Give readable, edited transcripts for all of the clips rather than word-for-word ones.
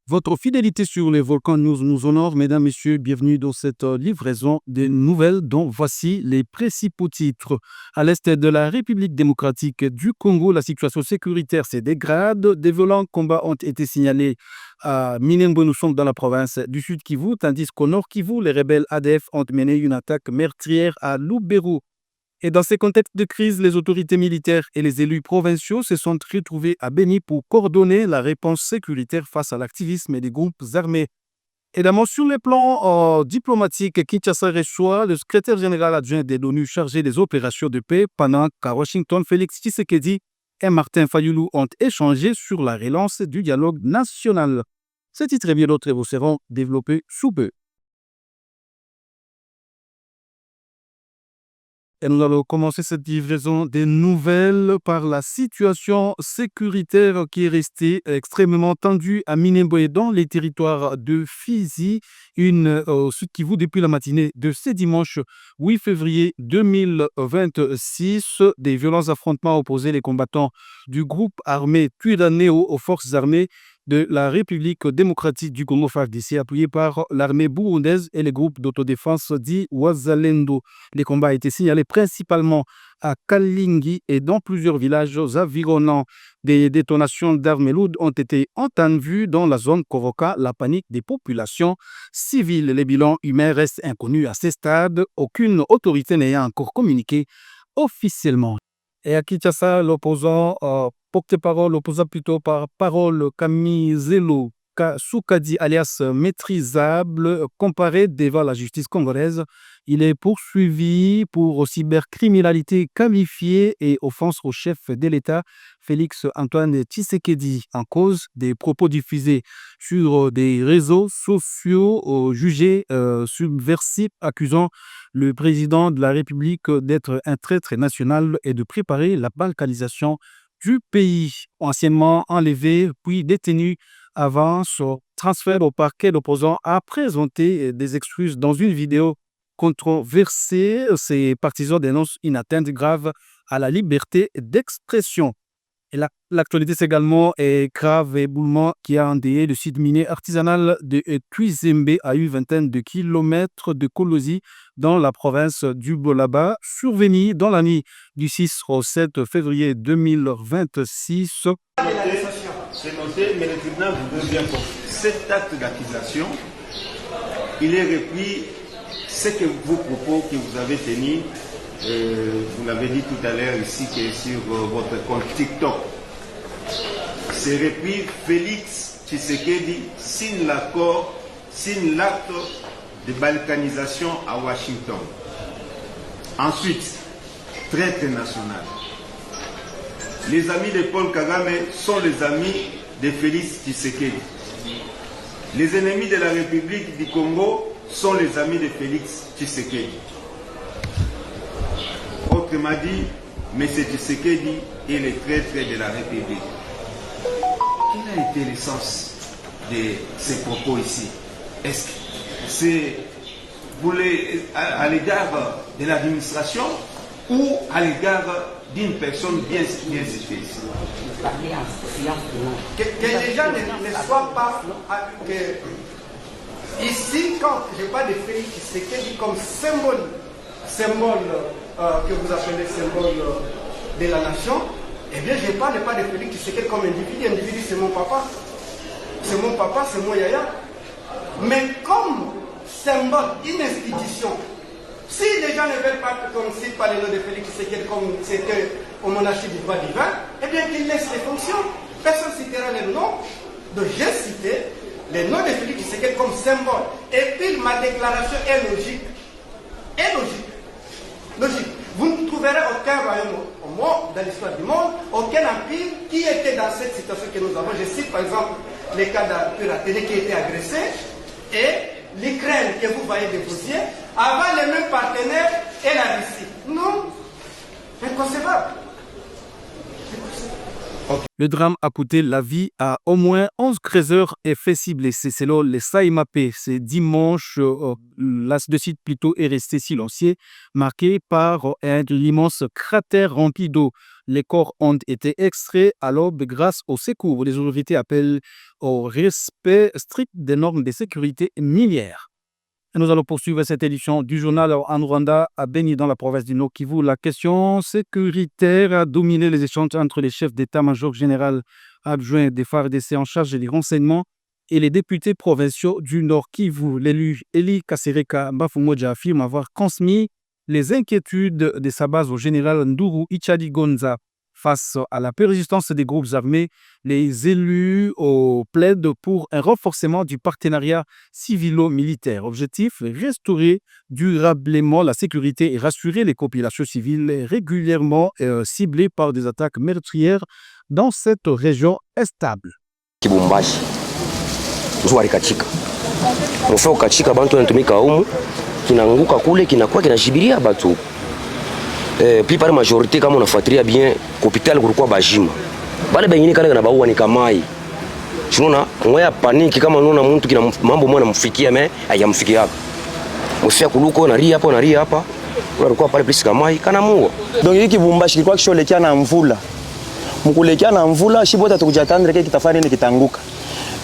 Votre fidélité sur les volcans nous honore, mesdames, messieurs. Bienvenue dans cette livraison des nouvelles dont voici les principaux titres. À l'est de la République démocratique du Congo, la situation sécuritaire se dégrade. Des violents combats ont été signalés à Minembwe, nous sommes dans la province du Sud Kivu, tandis qu'au Nord Kivu, les rebelles ADF ont mené une attaque meurtrière à Lubero. Et dans ces contextes de crise, les autorités militaires et les élus provinciaux se sont retrouvés à Beni pour coordonner la réponse sécuritaire face à l'activisme des groupes armés. Évidemment, sur le plan diplomatique, Kinshasa reçoit le secrétaire général adjoint de l'ONU chargé des opérations de paix pendant qu'à Washington, Félix Tshisekedi et Martin Fayulu ont échangé sur la relance du dialogue national. Ce titre et bien d'autres vous seront développés sous peu. Et nous allons commencer cette livraison des nouvelles par la situation sécuritaire qui est restée extrêmement tendue à Minembwe dans les territoires de Fizi, Sud Kivu depuis la matinée de ce dimanche 8 février 2026. Des violents affrontements opposaient les combattants du groupe armé Twirwaneho aux forces armées de la République démocratique du Congo FARDC, appuyé par l'armée burundaise et les groupes d'autodéfense dits Wazalendo. Les combats ont été signalés principalement à Kalingi et dans plusieurs villages environnants. Des détonations d'armes lourdes ont été entendues dans la zone, provoquant la panique des populations civiles. Les bilans humains restent inconnus à ce stade, aucune autorité n'ayant encore communiqué officiellement. Et à Kinshasa, l'opposant porte-parole, opposant plutôt par parole, Kamizelo Soukadi, alias maîtrisable, comparé devant la justice congolaise. Il est poursuivi pour cybercriminalité qualifiée et offense au chef de l'État, Félix Antoine Tshisekedi, en cause des propos diffusés sur des réseaux sociaux jugés subversifs, accusant le président de la République d'être un traître national et de préparer la balkanisation du pays. Anciennement enlevé puis détenu avant son transfert au parquet, l'opposant a présenté des excuses dans une vidéo controversée. Ses partisans dénoncent une atteinte grave à la liberté d'expression. Et l'actualité, c'est également grave éboulement qui a endeuillé le site minier artisanal de Tuizembe à une vingtaine de kilomètres de Kolosi dans la province du Bolaba, survenu dans la nuit du 6 au 7 février 2026. C'est noté, mais le tribunal voudrait bien comprendre. Cet acte d'accusation, il est repris, c'est que vos propos que vous avez tenus, vous l'avez dit tout à l'heure ici, qui est sur votre compte TikTok. C'est repris, Félix Tshisekedi signe l'accord, signe l'acte de balkanisation à Washington. Ensuite, traite nationale. Les amis de Paul Kagame sont les amis de Félix Tshisekedi. Les ennemis de la République du Congo sont les amis de Félix Tshisekedi. Autrement dit, M. Tshisekedi est le traître de la République. Quel a été le sens de ces propos ici? Est-ce que c'est à l'égard de l'administration ou à l'égard d'une personne bien spécifique? Que les gens ne soient pas... Ici, quand je parle de Félix Tshisekedi comme symbole que vous appelez symbole de la nation, eh bien je ne parle pas de Félix Tshisekedi comme individu. Individu, c'est mon papa, c'est mon yaya. Mais comme symbole, une institution, si les gens ne veulent pas qu'on cite pas le nom de Félix Tshisekedi comme c'était au monarchie du droit divin, eh bien qu'ils laissent les fonctions. Personne ne citera le nom. Donc j'ai cité le nom de Félix Tshisekedi comme symbole. Et puis ma déclaration est logique. Logique. Vous ne trouverez aucun royaume au monde, dans l'histoire du monde, aucun empire qui était dans cette situation que nous avons. Je cite par exemple les cas d'Empire Athénée qui a été agressé et l'Ukraine que vous voyez de vos yeux, avant les mêmes partenaires et la Russie. Non, inconcevable. Le drame a coûté la vie à au moins 11 creuseurs et fait 6 blessés. Selon les Saïmapé, c'est dimanche, le site plutôt est resté silencieux, marqué par un immense cratère rempli d'eau. Les corps ont été extraits à l'aube grâce au secours. Les autorités appellent au respect strict des normes de sécurité minière. Et nous allons poursuivre cette édition du journal en Rwanda, à Beni, dans la province du Nord Kivu. La question sécuritaire a dominé les échanges entre les chefs d'état-major général adjoints des FARDC en charge des renseignements et les députés provinciaux du Nord Kivu. L'élu Eli Kasereka Bafumoja affirme avoir transmis les inquiétudes de sa base au général Nduru Ichadi Gonza. Face à la persistance des groupes armés, les élus plaident pour un renforcement du partenariat civilo-militaire. Objectif, restaurer durablement la sécurité et rassurer les populations civiles régulièrement ciblées par des attaques meurtrières dans cette région instable. Kibumbashi nzwari katika mfao katika bantu wanatumika humu kinanguka kule kinakuwa kinashibiria batu puis par majorité kama unafuatilia bien hopital kulikuwa bajima bale bengine kana baua ni kamai unaona ngoya paniki kama unaona mtu kina mambo mwana mfikia mais hayamfikia hapa mfia kuluko na ria hapa kulikuwa pale place kamai kana muo donc hiki Kibumbashi kilikuwa kisholekea na mvula mkulekea na mvula shibota tukujatandre kile kitafari ni kitanguka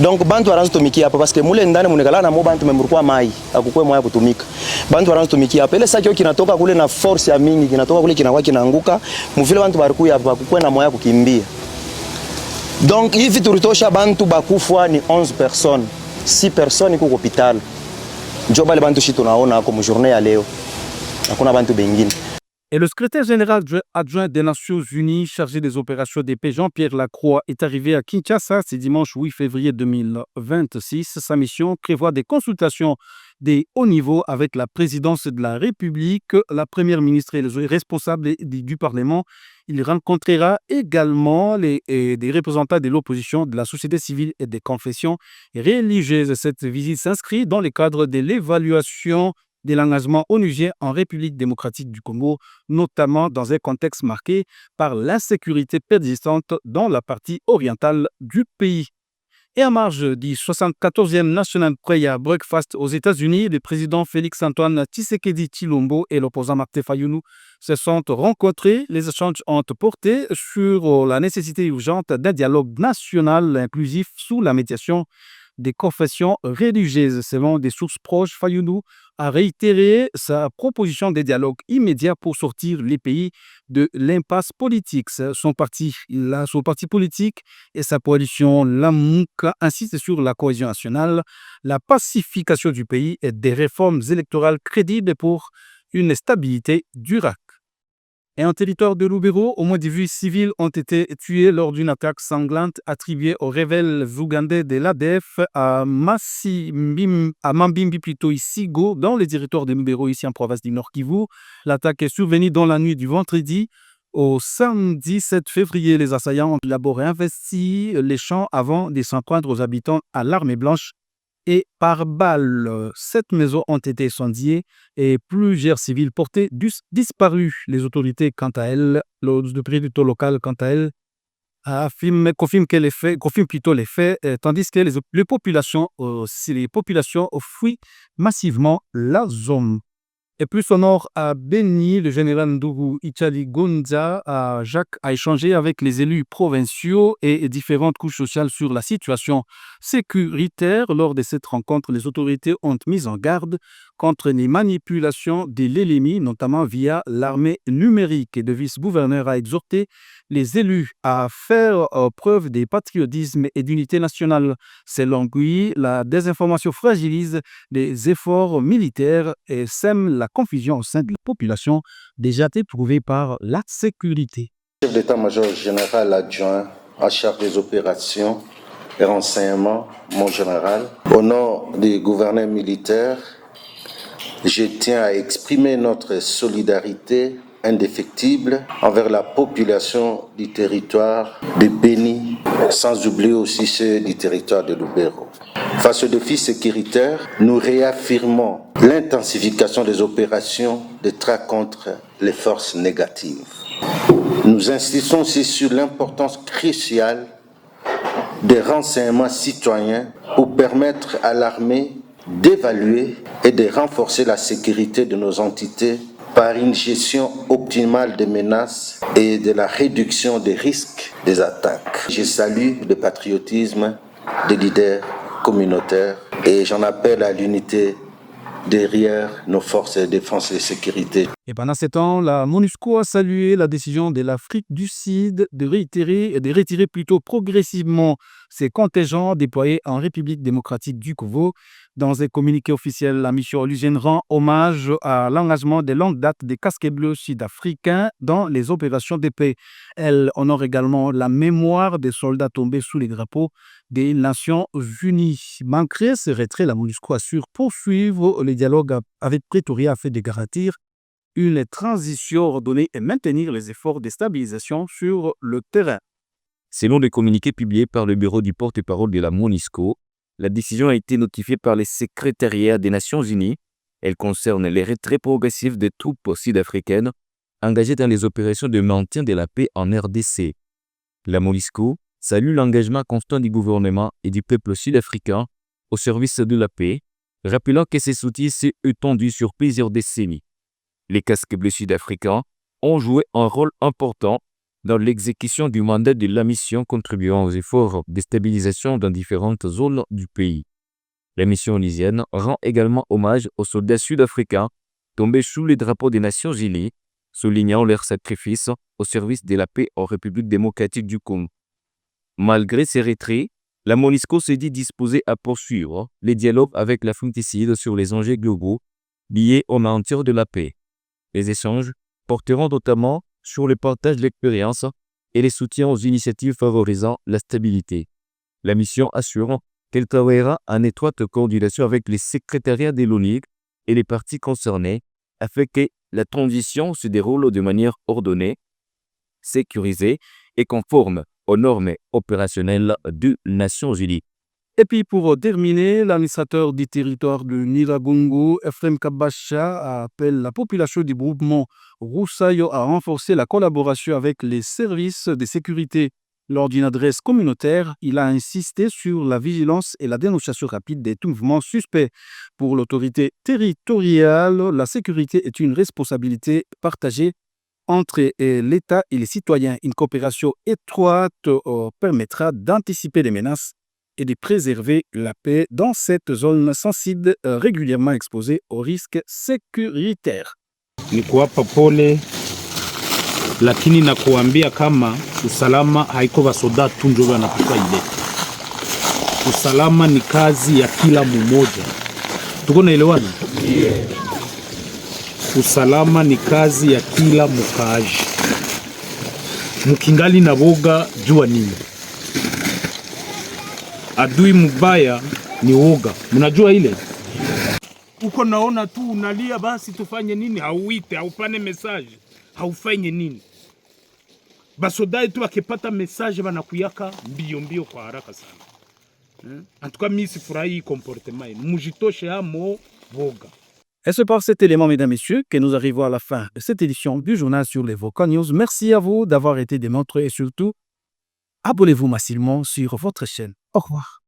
donc bantu wanaanza tumikia hapa parce que mule ndani munekala na mo bantu memurukwa mai akukwe moya kutumika bantu wanaanza tumikia hapa ile sakio kinatoka kule na force ya mingi kinatoka kule kinakuwa kinaanguka mvile bantu barikuya hapa akukwe na moya kukimbia donc hivi tulitosha bantu bakufwa ni 11 personnes 6 personnes iko hospital njo bale bantu shi tunaona ako mu journée ya leo hakuna bantu bengine. Et le secrétaire général adjoint des Nations Unies chargé des opérations de paix, Jean-Pierre Lacroix, est arrivé à Kinshasa ce dimanche 8 février 2026. Sa mission prévoit des consultations de haut niveau avec la présidence de la République, la première ministre et les responsables du Parlement. Il rencontrera également des représentants de l'opposition, de la société civile et des confessions religieuses. Cette visite s'inscrit dans le cadre de l'évaluation de l'engagement onusien en République démocratique du Congo, notamment dans un contexte marqué par l'insécurité persistante dans la partie orientale du pays. Et en marge du 74e National Prayer Breakfast aux États-Unis, le président Félix-Antoine Tshisekedi Tshilombo et l'opposant Martin Fayulu se sont rencontrés. Les échanges ont porté sur la nécessité urgente d'un dialogue national inclusif sous la médiation des confessions religieuses. Selon des sources proches, Fayulu a réitéré sa proposition de dialogue immédiat pour sortir les pays de l'impasse politique. Son parti politique et sa coalition Lamuka insistent sur la cohésion nationale, la pacification du pays et des réformes électorales crédibles pour une stabilité durable. Et en territoire de Lubero, au moins 18 civils ont été tués lors d'une attaque sanglante attribuée aux rebelles ougandais de l'ADF à Mambimbi plutôt Isigo, dans les territoires de Lubero, ici en province du Nord Kivu. L'attaque est survenue dans la nuit du vendredi au samedi 7 février. Les assaillants ont d'abord investi les champs avant de s'en prendre aux habitants à l'armée blanche et par balles. 7 maisons ont été incendiées et plusieurs civils portés disparus. Les autorités, quant à elles, le préditeur local, quant à elles, confirme plutôt les faits, tandis que les populations fuient massivement la zone. Et plus au nord, à Beni, le général Nduru Ichadi Gonza a échangé avec les élus provinciaux et différentes couches sociales sur la situation sécuritaire. Lors de cette rencontre, les autorités ont mis en garde contre les manipulations de l'ennemi, notamment via l'armée numérique. Et le vice-gouverneur a exhorté les élus à faire preuve de patriotisme et d'unité nationale. Selon lui, la désinformation fragilise les efforts militaires et sème la confusion au sein de la population déjà éprouvée par la sécurité. Chef d'état-major général adjoint en charge des opérations et renseignements, mon général, au nom des gouverneurs militaires, je tiens à exprimer notre solidarité indéfectible envers la population du territoire de Beni, sans oublier aussi ceux du territoire de Lubero. Face aux défis sécuritaires, nous réaffirmons l'intensification des opérations de traque contre les forces négatives. Nous insistons aussi sur l'importance cruciale des renseignements citoyens pour permettre à l'armée d'évaluer et de renforcer la sécurité de nos entités par une gestion optimale des menaces et de la réduction des risques des attaques. Je salue le patriotisme des leaders communautaires et j'en appelle à l'unité derrière nos forces de défense et de sécurité. Et pendant ce temps, la MONUSCO a salué la décision de l'Afrique du Sud de retirer plutôt progressivement ses contingents déployés en République démocratique du Congo. Dans un communiqué officiel, la mission onusienne rend hommage à l'engagement de longue date des casques bleus sud-africains dans les opérations de paix. Elle honore également la mémoire des soldats tombés sous les drapeaux des Nations Unies. Malgré ce retrait, la MONUSCO assure poursuivre le dialogue avec Pretoria afin de garantir une transition ordonnée et maintenir les efforts de stabilisation sur le terrain. Selon le communiqué publié par le bureau du porte-parole de la MONUSCO, la décision a été notifiée par le secrétariat des Nations Unies. Elle concerne les retraits progressifs des troupes sud-africaines engagées dans les opérations de maintien de la paix en RDC. La MONUSCO salue l'engagement constant du gouvernement et du peuple sud-africain au service de la paix, rappelant que ces soutiens s'est étendu sur plusieurs décennies. Les casques bleus sud-africains ont joué un rôle important dans l'exécution du mandat de la mission, contribuant aux efforts de stabilisation dans différentes zones du pays. La mission onusienne rend également hommage aux soldats sud-africains tombés sous les drapeaux des Nations Unies, soulignant leur sacrifice au service de la paix en République démocratique du Congo. Malgré ces retraits, la MONUSCO s'est dit disposée à poursuivre les dialogues avec l'Afrique du Sud sur les enjeux globaux liés au maintien de la paix. Les échanges porteront notamment sur le partage d'expériences et les soutiens aux initiatives favorisant la stabilité. La mission assure qu'elle travaillera en étroite coordination avec les secrétariats de l'ONU et les parties concernées afin que la transition se déroule de manière ordonnée, sécurisée et conforme aux normes opérationnelles des Nations Unies. Et puis pour terminer, l'administrateur du territoire de Nyiragongo, Ephraim Kabasha, appelle la population du groupement Roussayo à renforcer la collaboration avec les services de sécurité. Lors d'une adresse communautaire, il a insisté sur la vigilance et la dénonciation rapide des mouvements suspects. Pour l'autorité territoriale, la sécurité est une responsabilité partagée entre l'État et les citoyens. Une coopération étroite permettra d'anticiper les menaces et de préserver la paix dans cette zone sensible régulièrement exposée aux risques sécuritaires. Ni kuwapa pole, lakini na kuambia kama usalama haiko basoda tu ndio wanapata ile. Usalama ni kazi ya kila mmoja. Tuko naelewana? Usalama ni kazi ya kila mkaaji. Mkingali na boga, jua nini? Adui mbaya ni woga. Mnajua ile? Uko naona tu unalia, basi tufanye nini? Hauite, haupane message, haufanye nini? Basodai tu akipata message banakuyaka mbio mbio kwa haraka sana. En tout cas, mimi sifurahi comportement. Mujitoshe hamo woga. Et c'est par cet élément, mesdames et messieurs, que nous arrivons à la fin de cette édition du journal sur les Volcan News. Merci à vous d'avoir été démontrés et surtout, abonnez-vous massivement sur votre chaîne. Au revoir.